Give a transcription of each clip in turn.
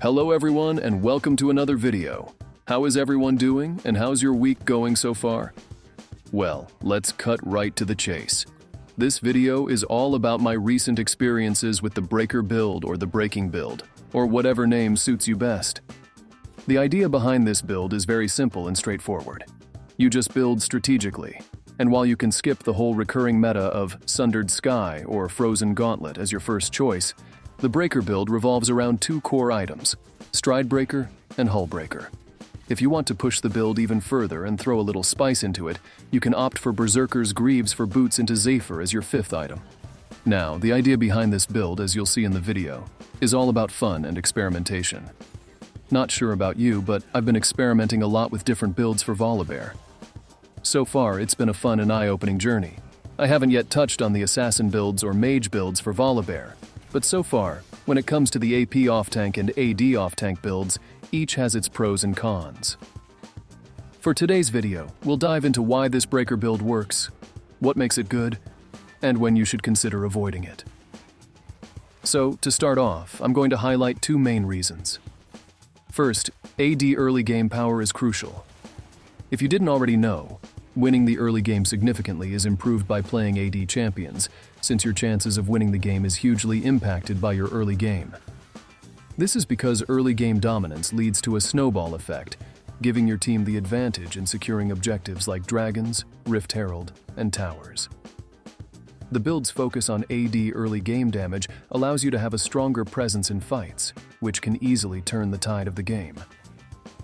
Hello everyone and welcome to another video. How is everyone doing and how's your week going so far? Well, let's cut right to the chase. This video is all about my recent experiences with the breaker build or the breaking build, or whatever name suits you best. The idea behind this build is very simple and straightforward. You just build strategically, and while you can skip the whole recurring meta of Sundered Sky or Frozen Gauntlet as your first choice, the breaker build revolves around two core items, Stride Breaker and Hull Breaker. If you want to push the build even further and throw a little spice into it, you can opt for Berserker's Greaves for boots into Zephyr as your fifth item. Now, the idea behind this build, as you'll see in the video, is all about fun and experimentation. Not sure about you, but I've been experimenting a lot with different builds for Volibear. So far, it's been a fun and eye-opening journey. I haven't yet touched on the Assassin builds or Mage builds for Volibear, but so far, when it comes to the AP off-tank and AD off-tank builds, each has its pros and cons. For today's video, we'll dive into why this breaker build works, what makes it good, and when you should consider avoiding it. So, to start off, I'm going to highlight two main reasons. First, AD early game power is crucial. If you didn't already know, winning the early game significantly is improved by playing AD champions, since your chances of winning the game is hugely impacted by your early game. This is because early game dominance leads to a snowball effect, giving your team the advantage in securing objectives like dragons, Rift Herald, and towers. The build's focus on AD early game damage allows you to have a stronger presence in fights, which can easily turn the tide of the game.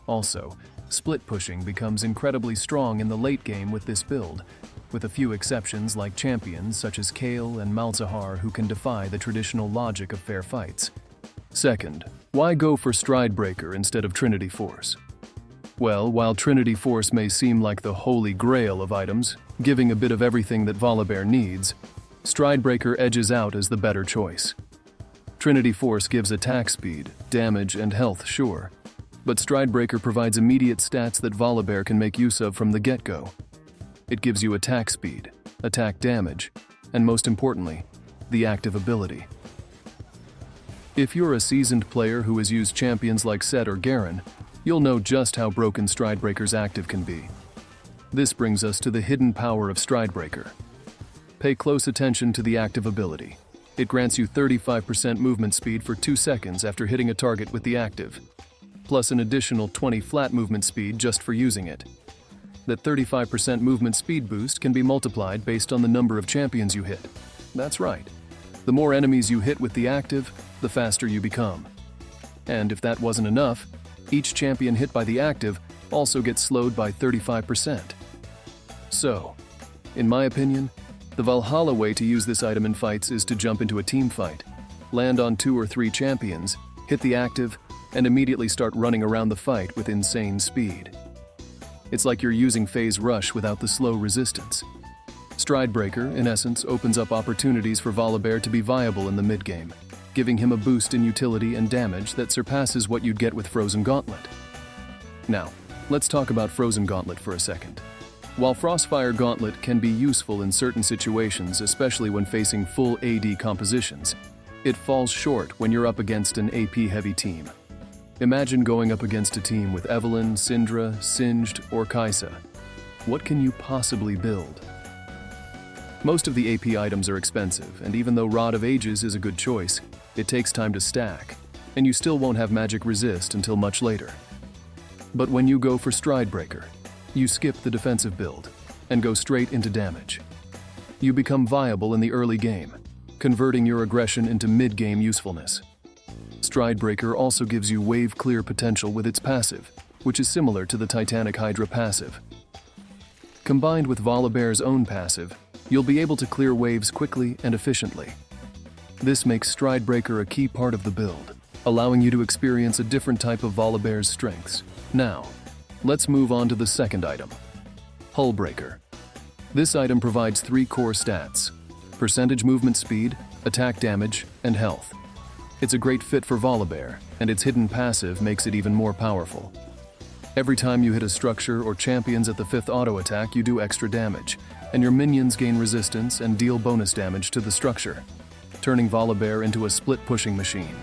Also, split pushing becomes incredibly strong in the late game with this build, with a few exceptions like champions such as Kayle and Malzahar who can defy the traditional logic of fair fights. Second, why go for Stride Breaker instead of Trinity Force? Well, while Trinity Force may seem like the holy grail of items, giving a bit of everything that Volibear needs, Stride Breaker edges out as the better choice. Trinity Force gives attack speed, damage, and health, sure, but Stride Breaker provides immediate stats that Volibear can make use of from the get-go. It gives you attack speed, attack damage, and most importantly, the active ability. If you're a seasoned player who has used champions like Set or Garen, you'll know just how broken Stride Breaker's active can be. This brings us to the hidden power of Stride Breaker. Pay close attention to the active ability. It grants you 35% movement speed for 2 seconds after hitting a target with the active, plus an additional 20 flat movement speed just for using it. That 35% movement speed boost can be multiplied based on the number of champions you hit. That's right. The more enemies you hit with the active, the faster you become. And if that wasn't enough, each champion hit by the active also gets slowed by 35%. So, in my opinion, the Valhalla way to use this item in fights is to jump into a team fight, land on 2 or 3 champions, hit the active, and immediately start running around the fight with insane speed. It's like you're using Phase Rush without the slow resistance. Stride Breaker, in essence, opens up opportunities for Volibear to be viable in the mid-game, giving him a boost in utility and damage that surpasses what you'd get with Frozen Gauntlet. Now, let's talk about Frozen Gauntlet for a second. While Frostfire Gauntlet can be useful in certain situations, especially when facing full AD compositions, it falls short when you're up against an AP-heavy team. Imagine going up against a team with Evelynn, Syndra, Singed, or Kai'Sa. What can you possibly build? Most of the AP items are expensive, and even though Rod of Ages is a good choice, it takes time to stack, and you still won't have magic resist until much later. But when you go for Stride Breaker, you skip the defensive build and go straight into damage. You become viable in the early game, converting your aggression into mid-game usefulness. Stride Breaker also gives you wave clear potential with its passive, which is similar to the Titanic Hydra passive. Combined with Volibear's own passive, you'll be able to clear waves quickly and efficiently. This makes Stride Breaker a key part of the build, allowing you to experience a different type of Volibear's strengths. Now, let's move on to the second item, Hull Breaker. This item provides 3 core stats: percentage movement speed, attack damage, and health. It's a great fit for Volibear, and its hidden passive makes it even more powerful. Every time you hit a structure or champions at the 5th auto attack, you do extra damage, and your minions gain resistance and deal bonus damage to the structure, turning Volibear into a split pushing machine.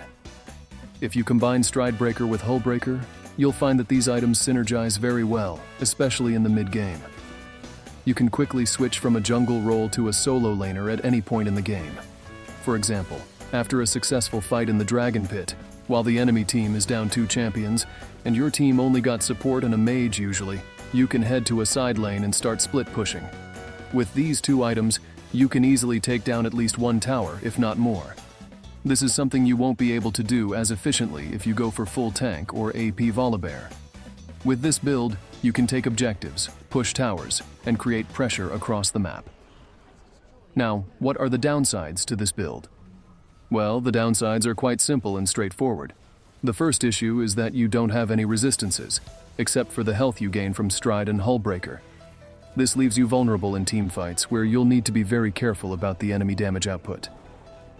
If you combine Stridebreaker with Hullbreaker, you'll find that these items synergize very well, especially in the mid-game. You can quickly switch from a jungle role to a solo laner at any point in the game. For example, after a successful fight in the Dragon Pit, while the enemy team is down 2 champions, and your team only got support and a mage usually, you can head to a side lane and start split pushing. With these 2 items, you can easily take down at least 1 tower, if not more. This is something you won't be able to do as efficiently if you go for full tank or AP Volibear. With this build, you can take objectives, push towers, and create pressure across the map. Now, what are the downsides to this build? Well, the downsides are quite simple and straightforward. The first issue is that you don't have any resistances, except for the health you gain from Stride and Hullbreaker. This leaves you vulnerable in teamfights where you'll need to be very careful about the enemy damage output.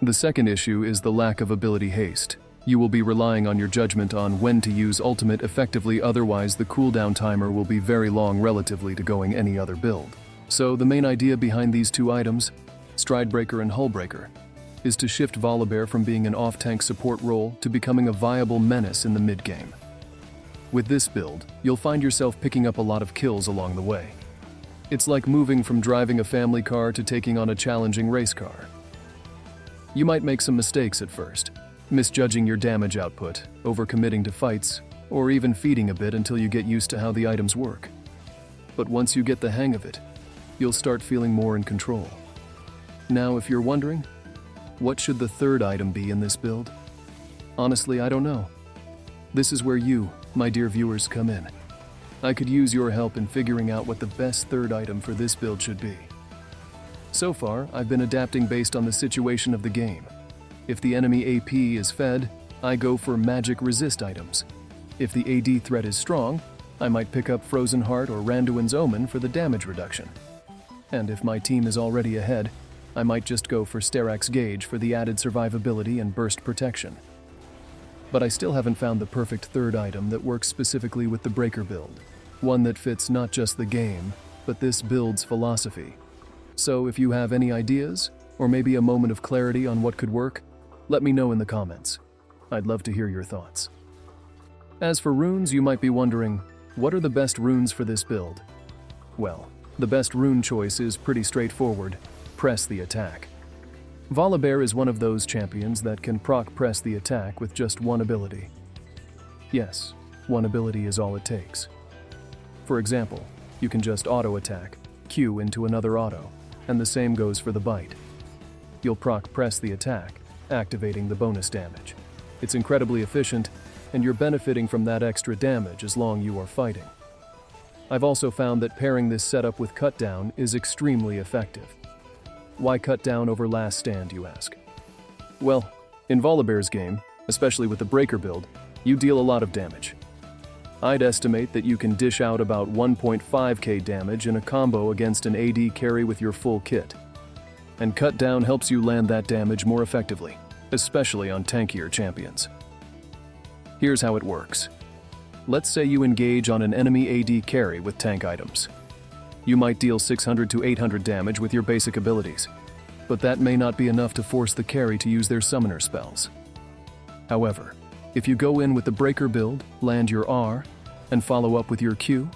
The second issue is the lack of ability haste. You will be relying on your judgment on when to use ultimate effectively, otherwise the cooldown timer will be very long relatively to going any other build. So the main idea behind these 2 items, Stridebreaker and Hullbreaker, is to shift Volibear from being an off-tank support role to becoming a viable menace in the mid-game. With this build, you'll find yourself picking up a lot of kills along the way. It's like moving from driving a family car to taking on a challenging race car. You might make some mistakes at first, misjudging your damage output, overcommitting to fights, or even feeding a bit until you get used to how the items work. But once you get the hang of it, you'll start feeling more in control. Now, if you're wondering, what should the third item be in this build? Honestly, I don't know. This is where you, my dear viewers, come in. I could use your help in figuring out what the best third item for this build should be. So far, I've been adapting based on the situation of the game. If the enemy AP is fed, I go for magic resist items. If the AD threat is strong, I might pick up Frozen Heart or Randuin's Omen for the damage reduction. And if my team is already ahead, I might just go for Sterak's Gauge for the added survivability and burst protection. But I still haven't found the perfect third item that works specifically with the Breaker build, one that fits not just the game, but this build's philosophy. So if you have any ideas, or maybe a moment of clarity on what could work, let me know in the comments. I'd love to hear your thoughts. As for runes, you might be wondering, what are the best runes for this build? Well, the best rune choice is pretty straightforward: press the attack. Volibear is one of those champions that can proc press the attack with just one ability. Yes, one ability is all it takes. For example, you can just auto-attack, Q into another auto, and the same goes for the bite. You'll proc press the attack, activating the bonus damage. It's incredibly efficient, and you're benefiting from that extra damage as long as you are fighting. I've also found that pairing this setup with Cut Down is extremely effective. Why Cut Down over Last Stand, you ask? Well, in Volibear's game, especially with the Breaker build, you deal a lot of damage. I'd estimate that you can dish out about 1.5k damage in a combo against an AD carry with your full kit. And Cut Down helps you land that damage more effectively, especially on tankier champions. Here's how it works. Let's say you engage on an enemy AD carry with tank items. You might deal 600 to 800 damage with your basic abilities, but that may not be enough to force the carry to use their summoner spells. However, if you go in with the Breaker build, land your R, and follow up with your Q,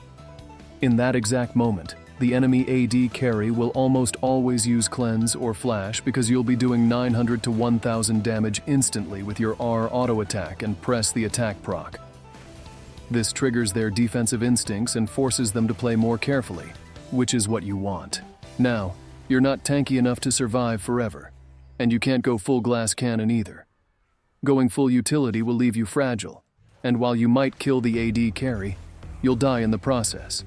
in that exact moment, the enemy AD carry will almost always use Cleanse or Flash because you'll be doing 900 to 1000 damage instantly with your R auto attack and press the attack proc. This triggers their defensive instincts and forces them to play more carefully, which is what you want. Now, you're not tanky enough to survive forever, and you can't go full glass cannon either. Going full utility will leave you fragile, and while you might kill the AD carry, you'll die in the process.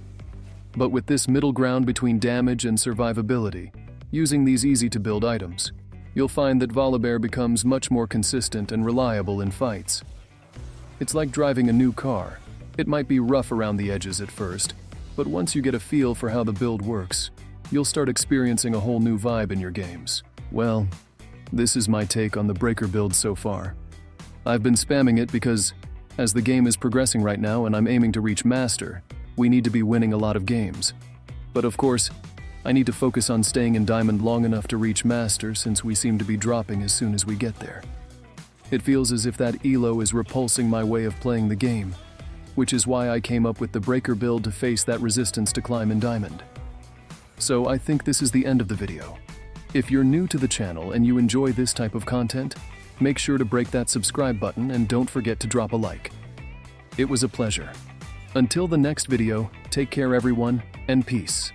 But with this middle ground between damage and survivability, using these easy-to-build items, you'll find that Volibear becomes much more consistent and reliable in fights. It's like driving a new car. It might be rough around the edges at first, but once you get a feel for how the build works, you'll start experiencing a whole new vibe in your games. Well, this is my take on the Breaker build so far. I've been spamming it because, as the game is progressing right now and I'm aiming to reach Master, we need to be winning a lot of games. But of course, I need to focus on staying in Diamond long enough to reach Master since we seem to be dropping as soon as we get there. It feels as if that elo is repulsing my way of playing the game, which is why I came up with the breaker build to face that resistance to climb in diamond. So I think this is the end of the video. If you're new to the channel and you enjoy this type of content, make sure to break that subscribe button and don't forget to drop a like. It was a pleasure. Until the next video, take care everyone, and peace.